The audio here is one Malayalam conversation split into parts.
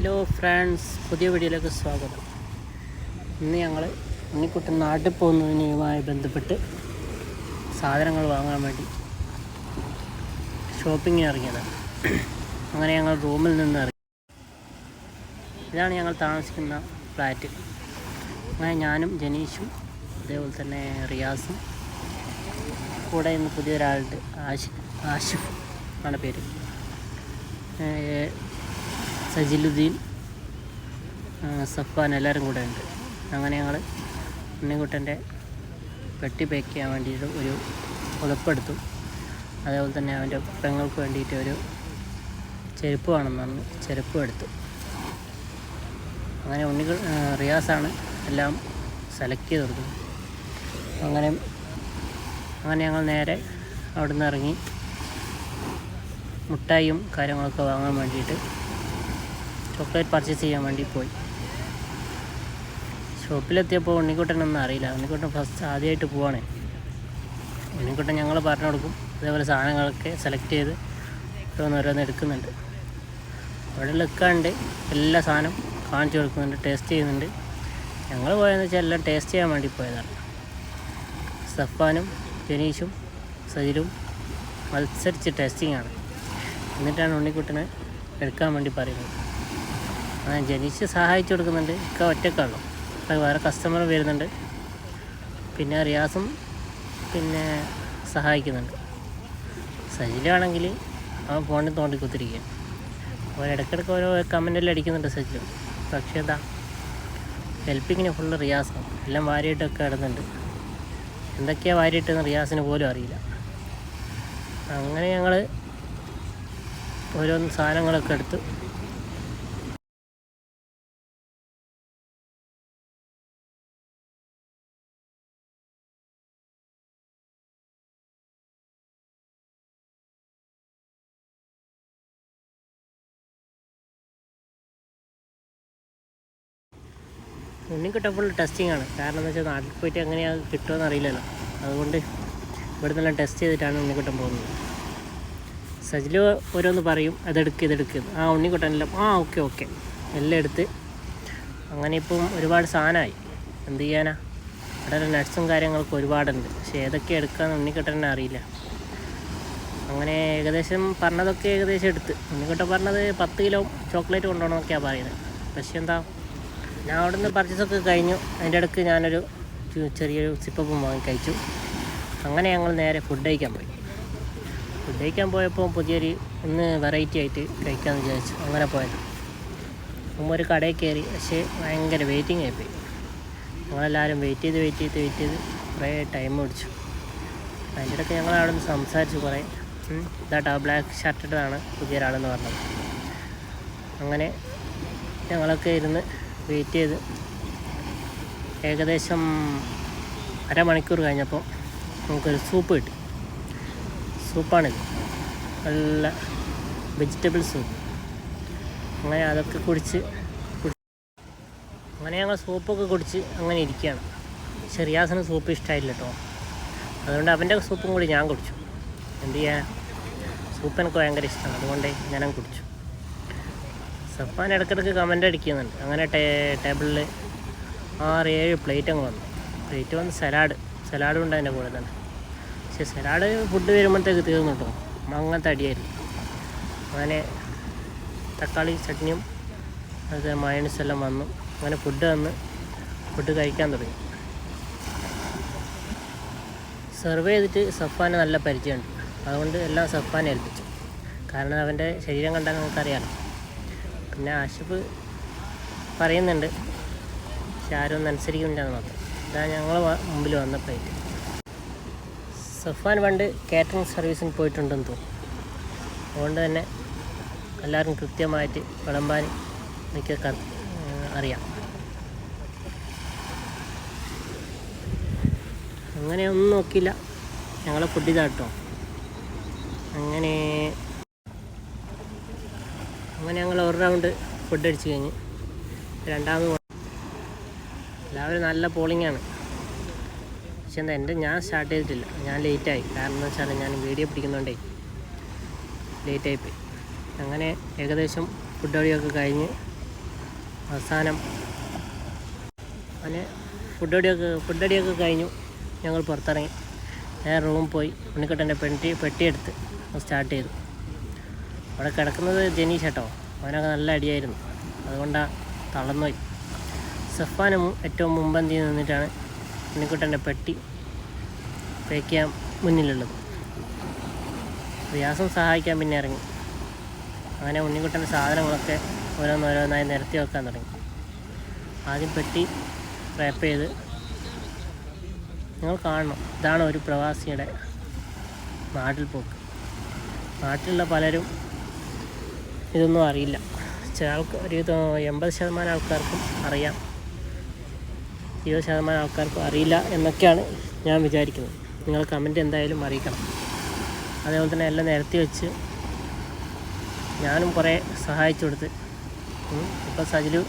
ഹലോ ഫ്രണ്ട്സ്, പുതിയ വീഡിയോയിലേക്ക് സ്വാഗതം. ഇന്ന് ഞങ്ങൾ ഉണ്ണിക്കുട്ടൻ നാട്ടിൽ പോകുന്നതിനുമായി ബന്ധപ്പെട്ട് സാധനങ്ങൾ വാങ്ങാൻ വേണ്ടി ഷോപ്പിങ്ങിന് ഇറങ്ങിയതാണ്. അങ്ങനെ ഞങ്ങൾ റൂമിൽ നിന്ന് ഇറങ്ങി. ഇതാണ് ഞങ്ങൾ താമസിക്കുന്ന ഫ്ലാറ്റ്. അങ്ങനെ ഞാനും ജനീഷും അതേപോലെ തന്നെ റിയാസും കൂടെ ഇന്ന് പുതിയൊരാളുണ്ട്, ആഷിഫ് ആണ് പേര്, സജിലുദ്ദീൻ, സഫാൻ, എല്ലാവരും കൂടെ ഉണ്ട്. അങ്ങനെ ഞങ്ങൾ ഉണ്ണിക്കുട്ടൻ്റെ പെട്ടി പാക്ക് ചെയ്യാൻ വേണ്ടിയിട്ട് ഒരു പുതപ്പെടുത്തു. അതേപോലെ തന്നെ അവൻ്റെ പെങ്ങൾക്ക് വേണ്ടിയിട്ട് ഒരു ചെരുപ്പ് വേണമെന്ന് പറഞ്ഞ് ചെരുപ്പും എടുത്തു. അങ്ങനെ റിയാസാണ് എല്ലാം സെലക്ട് ചെയ്ത് കൊടുക്കുന്നത്. അങ്ങനെ ഞങ്ങൾ നേരെ അവിടെ നിന്ന് ഇറങ്ങി മുട്ടായും കാര്യങ്ങളൊക്കെ വാങ്ങാൻ വേണ്ടിയിട്ട് ചോക്ലേറ്റ് പർച്ചേസ് ചെയ്യാൻ വേണ്ടി പോയി. ഷോപ്പിലെത്തിയപ്പോൾ ഉണ്ണിക്കുട്ടനൊന്നും അറിയില്ല. ഉണ്ണിക്കുട്ടൻ ഫസ്റ്റ് ആദ്യമായിട്ട് പോവാണ്. ഉണ്ണിക്കുട്ടൻ ഞങ്ങൾ പറഞ്ഞു കൊടുക്കും, അതേപോലെ സാധനങ്ങളൊക്കെ സെലക്ട് ചെയ്ത് ഓരോന്ന് എടുക്കുന്നുണ്ട്. അവിടെ നിൽക്കാണ്ട് എല്ലാ സാധനം കാണിച്ചു കൊടുക്കുന്നുണ്ട്, ടേസ്റ്റ് ചെയ്യുന്നുണ്ട്. ഞങ്ങൾ പോയതെന്ന് വെച്ചാൽ എല്ലാം ടേസ്റ്റ് ചെയ്യാൻ വേണ്ടി പോയതാണ്. സഫാനും ജനീഷും സജിലും മത്സരിച്ച് ടെസ്റ്റിങ്ങാണ്. എന്നിട്ടാണ് ഉണ്ണിക്കുട്ടനെ എടുക്കാൻ വേണ്ടി പറയുന്നത്. ജനീഷ് സഹായിച്ചു കൊടുക്കുന്നുണ്ട്. ഒറ്റക്കാണല്ലോ, വേറെ കസ്റ്റമർ വരുന്നുണ്ട്. പിന്നെ റിയാസും സഹായിക്കുന്നുണ്ട്. സജിലാണെങ്കിൽ അവൻ ഫോണിൽ തോണ്ടി കുത്തിരിക്കുക. ഇടയ്ക്കിടയ്ക്ക് ഓരോ കമൻറ്റെല്ലാം അടിക്കുന്നുണ്ട് സജിലും. പക്ഷേ ഹെൽപ്പിങ്ങിന് ഫുള്ള് റിയാസാണ്. എല്ലാം വാരിയിട്ടൊക്കെ ഇടുന്നുണ്ട്. എന്തൊക്കെയാണ് വാരിയിട്ടെന്ന് റിയാസിന് പോലും അറിയില്ല. അങ്ങനെ ഞങ്ങൾ ഓരോന്ന് സാധനങ്ങളൊക്കെ എടുത്ത് ഉണ്ണിക്കുട്ടൻ ഫുൾ ടെസ്റ്റിംഗ് ആണ്. കാരണം എന്ന് വെച്ചാൽ നാട്ടിൽ പോയിട്ട് എങ്ങനെയാണ് കിട്ടുമെന്ന് അറിയില്ലല്ലോ. അതുകൊണ്ട് ഇവിടെ നിന്നെല്ലാം ടെസ്റ്റ് ചെയ്തിട്ടാണ് ഉണ്ണിക്കുട്ടൻ പോകുന്നത്. സജില് ഓരോന്ന് പറയും, ഇതെടുക്ക്. ഉണ്ണിക്കുട്ടനെല്ലാം ഓക്കെ എല്ലാം എടുത്ത്. അങ്ങനെ ഇപ്പം ഒരുപാട് സാധനമായി. എന്ത് ചെയ്യാനാ, ഇവിടെ നട്ട്സും കാര്യങ്ങളൊക്കെ ഒരുപാടുണ്ട്. പക്ഷേ ഏതൊക്കെ എടുക്കാമെന്ന് ഉണ്ണിക്കുട്ടനെ അറിയില്ല. അങ്ങനെ പറഞ്ഞതൊക്കെ ഏകദേശം എടുത്ത്. ഉണ്ണിക്കുട്ടൻ പറഞ്ഞത് 10 കിലോ ചോക്ലേറ്റ് കൊണ്ടുപോകണമെന്നൊക്കെയാണ് പറയുന്നത്. പക്ഷേ ഞാൻ അവിടെ നിന്ന് പർച്ചേസൊക്കെ കഴിഞ്ഞു. അതിൻ്റെ ഇടയ്ക്ക് ഞാനൊരു ചെറിയൊരു സിപ്പപ്പും വാങ്ങി കഴിച്ചു. അങ്ങനെ ഞങ്ങൾ നേരെ ഫുഡ് കഴിക്കാൻ പോയപ്പോൾ ഒന്ന് വെറൈറ്റി ആയിട്ട് കഴിക്കാമെന്ന് വിചാരിച്ചു. അങ്ങനെ പോയത്. ഒരു കടയിൽ കയറി. പക്ഷേ ഭയങ്കര വെയിറ്റിംഗ് ആയിപ്പോയി. ഞങ്ങളെല്ലാവരും വെയിറ്റ് ചെയ്ത് കുറേ ടൈം പിടിച്ചു. അതിൻ്റെ ഇടയ്ക്ക് ഞങ്ങൾ അവിടെ നിന്ന് സംസാരിച്ചു കുറേ. ഇതാട്ടോ ബ്ലാക്ക് ഷർട്ടിട്ടതാണ് പുതിയൊരാളെന്ന് പറഞ്ഞത്. അങ്ങനെ ഞങ്ങളൊക്കെ ഇരുന്ന് വെയിറ്റ് ചെയ്ത് ഏകദേശം അരമണിക്കൂർ കഴിഞ്ഞപ്പോൾ നമുക്കൊരു സൂപ്പ് കിട്ടി. സൂപ്പാണിത്, നല്ല വെജിറ്റബിൾ സൂപ്പ്. അങ്ങനെ അതൊക്കെ അങ്ങനെ ഞങ്ങൾ സൂപ്പൊക്കെ കുടിച്ച് അങ്ങനെ ഇരിക്കുകയാണ്. പക്ഷേ റിയാസിന് സൂപ്പ് ഇഷ്ടമായില്ല കേട്ടോ. അതുകൊണ്ട് അവൻ്റെ സൂപ്പും കൂടി ഞാൻ കുടിച്ചു. എന്ത് ചെയ്യാൻ, സൂപ്പ് എനിക്ക് ഭയങ്കര ഇഷ്ടമാണ്. അതുകൊണ്ട് ഞാനും കുടിച്ചു. സഫാൻ ഇടയ്ക്കിടയ്ക്ക് കമൻ്റ് അടിക്കുന്നുണ്ട്. അങ്ങനെ ടേബിളിൽ 6-7 പ്ലേറ്റ് അങ്ങ് വന്നു. പ്ലേറ്റ് വന്ന് സലാഡും ഉണ്ട് അതിൻ്റെ കൂടെ തന്നെ. പക്ഷേ സലാഡ് ഫുഡ് വരുമ്പോഴത്തേക്ക് തീർന്നു കേട്ടോ. അങ്ങനത്തെ അടിയായിരുന്നു. അങ്ങനെ തക്കാളി ചട്നിയും അത് മയോണൈസ് എല്ലാം വന്നു. അങ്ങനെ ഫുഡ് കഴിക്കാൻ തുടങ്ങി. സെർവ് ചെയ്തിട്ട് സഫാന് നല്ല പരിചയമുണ്ട്. അതുകൊണ്ട് എല്ലാം സഫാനെ ഏൽപ്പിച്ചു. കാരണം അവൻ്റെ ശരീരം കണ്ടാൽ നമുക്കറിയാമല്ലോ. പിന്നെ ആഷിഫ് പറയുന്നുണ്ട്, പക്ഷെ ആരും ഒന്നും അനുസരിക്കുന്നില്ല എന്ന് മാത്രം. ഇതാണ് ഞങ്ങൾ മുമ്പിൽ വന്ന പ്ലേറ്റ്. സഫാൻ പണ്ട് കാറ്ററിംഗ് സർവീസിന് പോയിട്ടുണ്ടെന്ന് തോന്നുന്നു. അതുകൊണ്ട് തന്നെ എല്ലാവരും കൃത്യമായിട്ട് വിളമ്പാൻ എനിക്കൊക്കെ അറിയാം. അങ്ങനെ ഒന്നും നോക്കിയില്ല, ഞങ്ങളെ ഫുഡ് ഇതാട്ടോ. അങ്ങനെ ഞങ്ങൾ ഒരു റൗണ്ട് ഫുഡ് അടിച്ച് കഴിഞ്ഞ് രണ്ടാമത് എല്ലാവരും നല്ല പോളിങ്ങാണ്. പക്ഷെ ഞാൻ സ്റ്റാർട്ട് ചെയ്തിട്ടില്ല. ഞാൻ ലേറ്റായി. കാരണം എന്ന് വെച്ചാൽ ഞാൻ വീഡിയോ പിടിക്കുന്നതുകൊണ്ടേ ലേറ്റായിപ്പോയി. അങ്ങനെ ഏകദേശം ഫുഡ് അടിയൊക്കെ കഴിഞ്ഞ് അവസാനം അങ്ങനെ ഫുഡടിയൊക്കെ കഴിഞ്ഞു. ഞങ്ങൾ പുറത്തിറങ്ങി നേരെ റൂമിൽ പോയി ഉണ്ണിക്കുട്ടൻ്റെ പെട്ടിയെടുത്ത് സ്റ്റാർട്ട് ചെയ്തു. അവിടെ കിടക്കുന്നത് ജനീഷ് കേട്ടോ. അവനൊക്കെ നല്ല അടിയായിരുന്നു, അതുകൊണ്ടാണ് തളർന്നുപോയി. സഫാനും ഏറ്റവും മുമ്പന്തി നിന്നിട്ടാണ് ഉണ്ണിക്കുട്ടൻ്റെ പെട്ടി പാക്ക് ചെയ്യാൻ മുന്നിലുള്ളത്. റിയാസും സഹായിക്കാൻ പിന്നെ ഇറങ്ങി. അങ്ങനെ ഉണ്ണിക്കുട്ടൻ്റെ സാധനങ്ങളൊക്കെ ഓരോന്നോരോന്നായി നിരത്തി വെക്കാൻ തുടങ്ങി. ആദ്യം പെട്ടി റാപ്പ് ചെയ്ത് നിങ്ങൾ കാണണം. ഇതാണ് ഒരു പ്രവാസിയുടെ നാട്ടിൽ പോക്ക്. നാട്ടിലുള്ള പലരും ഇതൊന്നും അറിയില്ല. ചില ഒരു 80% ആൾക്കാർക്കും അറിയാം, 20% ആൾക്കാർക്കും അറിയില്ല എന്നൊക്കെയാണ് ഞാൻ വിചാരിക്കുന്നത്. നിങ്ങൾ കമൻറ്റ് എന്തായാലും അറിയിക്കണം. അതേപോലെ തന്നെ എല്ലാം നിരത്തി വെച്ച് ഞാനും കുറേ സഹായിച്ചു കൊടുത്ത്. ഇപ്പോൾ സജിലു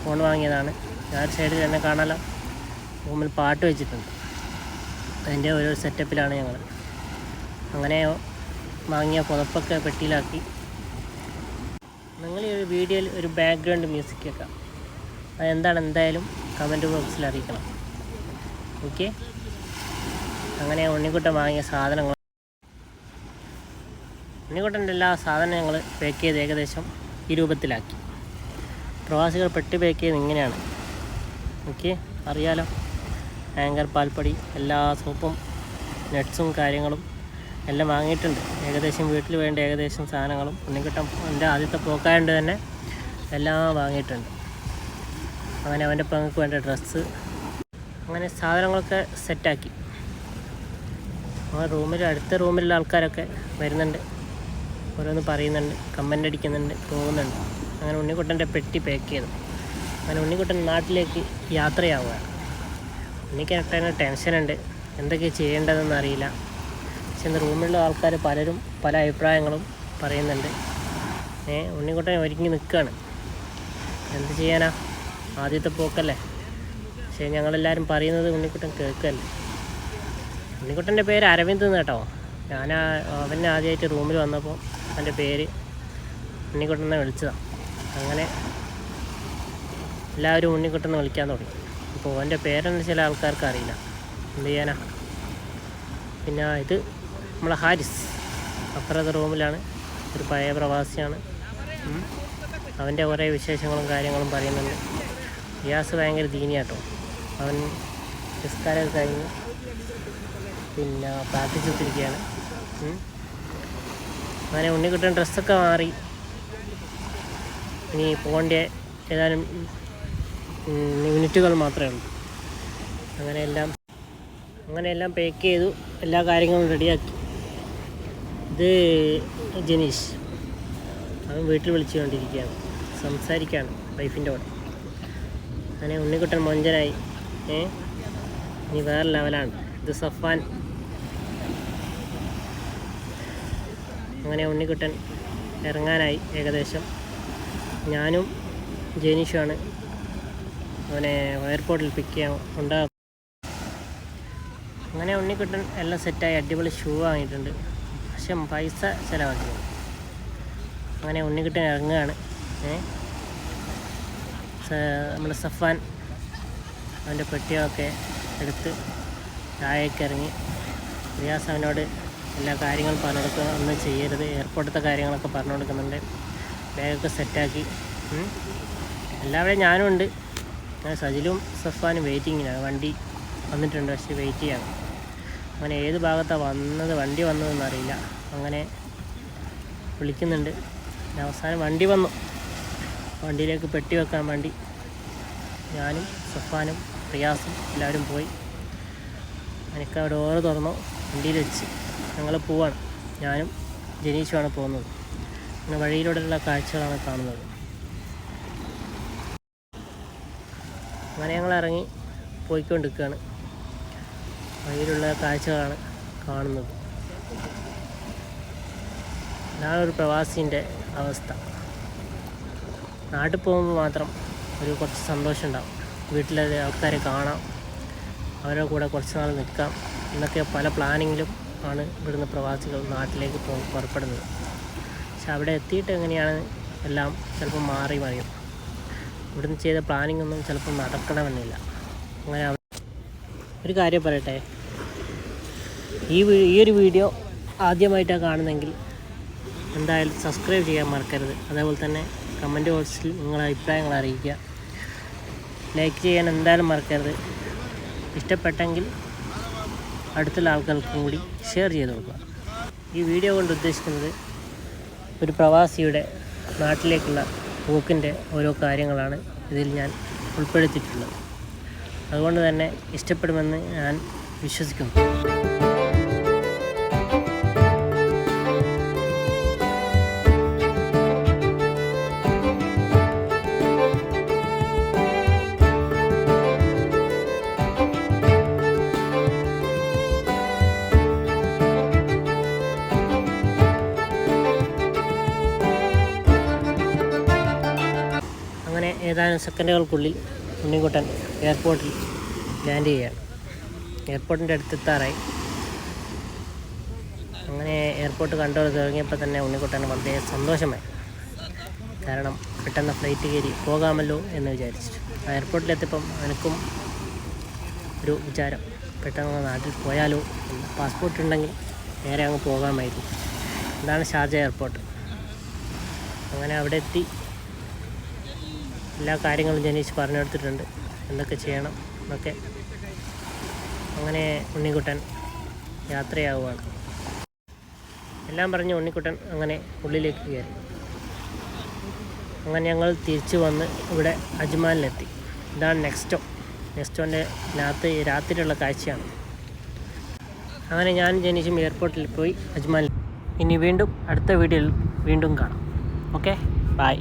ഫോൺ വാങ്ങിയതാണ്. ഞാൻ സൈഡിൽ എന്നെ കാണാലോ, റൂമിൽ പാട്ട് വെച്ചിട്ടുണ്ട്. അതിൻ്റെ ഓരോ സെറ്റപ്പിലാണ് ഞങ്ങൾ. അങ്ങനെ വാങ്ങിയ പുതപ്പൊക്കെ പെട്ടിയിലാക്കി. നിങ്ങൾ ഈ ഒരു വീഡിയോയിൽ ഒരു ബാക്ക്ഗ്രൗണ്ട് മ്യൂസിക് വെക്കാം. അതെന്താണ് എന്തായാലും കമൻറ്റ് ബോക്സിൽ അറിയിക്കണം. ഓക്കെ. അങ്ങനെ ഉണ്ണിക്കുട്ടൻ വാങ്ങിയ സാധനങ്ങൾ, ഉണ്ണിക്കുട്ടൻ്റെ എല്ലാ സാധനങ്ങൾ പാക്ക് ചെയ്ത് ഏകദേശം ഈ രൂപത്തിലാക്കി. പ്രവാസികൾ പെട്ടി പാക്ക് ചെയ്ത് ഇങ്ങനെയാണ്. ഓക്കെ, അറിയാലോ. ആങ്കർ പാൽപ്പൊടി, എല്ലാ സോപ്പും നട്ട്സും കാര്യങ്ങളും എല്ലാം വാങ്ങിയിട്ടുണ്ട്. ഏകദേശം വീട്ടിൽ വേണ്ട ഏകദേശം സാധനങ്ങളും ഉണ്ണിക്കുട്ടൻ എൻ്റെ ആദ്യത്തെ പോക്കായതുകൊണ്ട് തന്നെ എല്ലാം വാങ്ങിയിട്ടുണ്ട്. അങ്ങനെ അവൻ്റെ പങ്കക്ക് വേണ്ട ഡ്രസ്സ്, അങ്ങനെ സാധനങ്ങളൊക്കെ സെറ്റാക്കി. അടുത്ത റൂമിലുള്ള ആൾക്കാരൊക്കെ വരുന്നുണ്ട്, ഓരോന്ന് പറയുന്നുണ്ട്, കമൻ്റ് അടിക്കുന്നുണ്ട്, പോകുന്നുണ്ട്. അങ്ങനെ ഉണ്ണിക്കുട്ടൻ്റെ പെട്ടി പാക്ക് ചെയ്തു. അങ്ങനെ ഉണ്ണിക്കുട്ടൻ നാട്ടിലേക്ക് യാത്രയാവുകയാണ്. ഉണ്ണിക്കുട്ടന് ടെൻഷനുണ്ട്, എന്തൊക്കെ ചെയ്യേണ്ടതെന്ന് അറിയില്ല. പക്ഷേ റൂമിലുള്ള ആൾക്കാർ പലരും പല അഭിപ്രായങ്ങളും പറയുന്നുണ്ട്. ഉണ്ണിക്കുട്ടൻ ഒരുങ്ങി നിൽക്കുകയാണ്. എന്ത് ചെയ്യാനാ, ആദ്യത്തെ പോക്കല്ലേ. പക്ഷേ ഞങ്ങളെല്ലാവരും പറയുന്നത് ഉണ്ണിക്കുട്ടൻ കേൾക്കല്ലേ. ഉണ്ണിക്കുട്ടൻ്റെ പേര് അരവിന്ദ് എന്ന് കേട്ടോ. അവനെ ആദ്യമായിട്ട് റൂമിൽ വന്നപ്പോൾ അവൻ്റെ പേര് ഉണ്ണിക്കുട്ടനെ വിളിച്ചതാണ്. അങ്ങനെ എല്ലാവരും ഉണ്ണിക്കുട്ടനെ വിളിക്കാൻ തുടങ്ങി. അപ്പോൾ അവൻ്റെ പേരെന്ന് ചില ആൾക്കാർക്ക് അറിയില്ല, എന്ത് ചെയ്യാനാ. പിന്നെ ഇത് നമ്മളെ ഹാരിസ് അപ്പുറത്തെ റൂമിലാണ്, ഒരു പഴയ പ്രവാസിയാണ്. അവൻ്റെ കുറേ വിശേഷങ്ങളും കാര്യങ്ങളും പറയുന്നുണ്ട്. റിയാസ് ഭയങ്കര ദീനിയാട്ടോ. അവൻ നിസ്കാരമൊക്കെ കഴിഞ്ഞ് പിന്നെ പ്രാർത്ഥിച്ചിരിക്കുകയാണ്. അങ്ങനെ ഉണ്ണിക്കുട്ടൻ ഡ്രസ്സൊക്കെ മാറി. ഇനി പോകേണ്ട ഏതാനും മിനിറ്റുകൾ മാത്രമേ ഉള്ളൂ. അങ്ങനെയെല്ലാം പാക്ക് ചെയ്തു, എല്ലാ കാര്യങ്ങളും റെഡിയാക്കി. ഇത് ജനീഷ്, അവൻ വീട്ടിൽ വിളിച്ചുകൊണ്ടിരിക്കുകയാണ്, സംസാരിക്കുകയാണ് വൈഫിൻ്റെ കൂടെ. അങ്ങനെ ഉണ്ണിക്കുട്ടൻ മൊഞ്ചനായി. ഇനി വേറെ ലെവലാണ്. ഇത് സഫാൻ. അങ്ങനെ ഉണ്ണിക്കുട്ടൻ ഇറങ്ങാനായി ഏകദേശം. ഞാനും ജനീഷുമാണ് അവനെ എയർപോർട്ടിൽ പിക്ക് ചെയ്യാൻ ഉണ്ടാകും. അങ്ങനെ ഉണ്ണിക്കുട്ടൻ എല്ലാം സെറ്റായി, അടിപൊളി ഷൂ വാങ്ങിയിട്ടുണ്ട്. പക്ഷെ പൈസ ചിലവാക്കി. അങ്ങനെ ഉണ്ണിക്കുട്ടൻ ഇറങ്ങുകയാണ്. നമ്മുടെ സഫാൻ അവൻ്റെ പെട്ടിയൊക്കെ എടുത്ത് താഴേക്ക് ഇറങ്ങി. റിയാസ് അവനോട് എല്ലാ കാര്യങ്ങളും പറഞ്ഞു കൊടുക്കുക, ഒന്നും ചെയ്യരുത്, എയർപോർട്ടത്തെ കാര്യങ്ങളൊക്കെ പറഞ്ഞു കൊടുക്കുന്നുണ്ട്. ബാഗൊക്കെ സെറ്റാക്കി. എല്ലാവരും ഞാനും ഉണ്ട്. സജിലും സഫാനും വെയിറ്റിങ്ങിനാണ്. വണ്ടി വന്നിട്ടുണ്ട്, പക്ഷേ വെയിറ്റ് ചെയ്യണം. അങ്ങനെ ഏത് ഭാഗത്താണ് വണ്ടി വന്നതെന്ന് അറിയില്ല. അങ്ങനെ വിളിക്കുന്നുണ്ട്. അവസാനം വണ്ടി വന്നു. വണ്ടിയിലേക്ക് പെട്ടി വെക്കാൻ വേണ്ടി ഞാനും സഫാനും റിയാസും എല്ലാവരും പോയി. എനിക്ക് അവിടെ ഡോറ് തുറന്നു, വണ്ടിയിൽ വെച്ച് ഞങ്ങൾ പോവാണ്. ഞാനും ജനീഷുമാണ് പോകുന്നത്. അങ്ങനെ വഴിയിലൂടെയുള്ള കാഴ്ചകളാണ് കാണുന്നത്. അങ്ങനെ ഞങ്ങൾ ഇറങ്ങി പോയിക്കൊണ്ടിരിക്കുകയാണ്. വഴിയിലുള്ള കാഴ്ചകളാണ് കാണുന്നത്. ഇതാണ് ഒരു പ്രവാസീൻ്റെ അവസ്ഥ. നാട്ടിൽ പോകുമ്പോൾ മാത്രം കുറച്ച് സന്തോഷം ഉണ്ടാവും. വീട്ടിലെ ആൾക്കാരെ കാണാം, അവരുടെ കൂടെ കുറച്ച് നാൾ നിൽക്കാം എന്നൊക്കെ പല പ്ലാനിങ്ങിലും ആണ് ഇവിടുന്ന് പ്രവാസികൾ നാട്ടിലേക്ക് പുറപ്പെടുന്നത്. പക്ഷെ അവിടെ എത്തിയിട്ട് എങ്ങനെയാണ് എല്ലാം ചിലപ്പോൾ മാറി മറിയും. ഇവിടുന്ന് ചെയ്ത പ്ലാനിംഗ് ഒന്നും ചിലപ്പോൾ നടക്കണമെന്നില്ല. അങ്ങനെ ഒരു കാര്യം പറയട്ടെ, ഈ ഒരു വീഡിയോ ആദ്യമായിട്ടാണ് കാണുന്നതെങ്കിൽ എന്തായാലും സബ്സ്ക്രൈബ് ചെയ്യാൻ മറക്കരുത്. അതേപോലെ തന്നെ കമൻറ്റ് ബോക്സിൽ നിങ്ങളുടെ അഭിപ്രായങ്ങൾ അറിയിക്കുക. ലൈക്ക് ചെയ്യാൻ എന്തായാലും മറക്കരുത്. ഇഷ്ടപ്പെട്ടെങ്കിൽ അടുത്തുള്ള ആൾക്കാർക്കും കൂടി ഷെയർ ചെയ്ത് കൊടുക്കുക. ഈ വീഡിയോ കൊണ്ട് ഉദ്ദേശിക്കുന്നത് ഒരു പ്രവാസിയുടെ നാട്ടിലേക്കുള്ള പോക്കിൻ്റെ ഓരോ കാര്യങ്ങളാണ് ഇതിൽ ഞാൻ ഉൾപ്പെടുത്തിയിട്ടുള്ളത്. അതുകൊണ്ട് തന്നെ ഇഷ്ടപ്പെടുമെന്ന് ഞാൻ വിശ്വസിക്കുന്നു. അങ്ങനെ ഏതാനും സെക്കൻഡുകൾക്കുള്ളിൽ ഉണ്ണിക്കുട്ടൻ എയർപോർട്ടിൽ ലാൻഡ് ചെയ്യുകയാണ്. എയർപോർട്ടിൻ്റെ അടുത്തെത്താറായി. അങ്ങനെ എയർപോർട്ട് കണ്ടു തുടങ്ങിയപ്പോൾ തന്നെ ഉണ്ണിക്കുട്ടന് വളരെ സന്തോഷമായി. കാരണം പെട്ടെന്ന് ഫ്ലൈറ്റ് കയറി പോകാമല്ലോ എന്ന് വിചാരിച്ചു. എയർപോർട്ടിലെത്തിയപ്പം എനിക്കും ഒരു വിചാരം, പെട്ടെന്ന് നാട്ടിൽ പോയാലോ എന്ന്. പാസ്പോർട്ട് ഉണ്ടെങ്കിൽ നേരെ അങ്ങ് പോകാമായിരുന്നു. ഇതാണ് ഷാർജ എയർപോർട്ട്. അങ്ങനെ അവിടെ എത്തി എല്ലാ കാര്യങ്ങളും ജനീഷ് പറഞ്ഞു കൊടുത്തിട്ടുണ്ട്, എന്തൊക്കെ ചെയ്യണം എന്നൊക്കെ. അങ്ങനെ ഉണ്ണിക്കുട്ടൻ യാത്രയാവുകയാണ്. എല്ലാം പറഞ്ഞ് ഉണ്ണിക്കുട്ടൻ അങ്ങനെ ഉള്ളിലേക്ക് കയറി. അങ്ങനെ ഞങ്ങൾ തിരിച്ചു വന്ന് ഇവിടെ അജ്മാനിലെത്തി. ഇതാണ് നെക്സ്റ്റോൻ്റെ രാത്രിയുള്ള കാഴ്ചയാണ്. അങ്ങനെ ഞാൻ ജനീഷും എയർപോർട്ടിൽ പോയി അജ്മാനിൽ. ഇനി വീണ്ടും അടുത്ത വീഡിയോയിൽ വീണ്ടും കാണാം. Okay, by.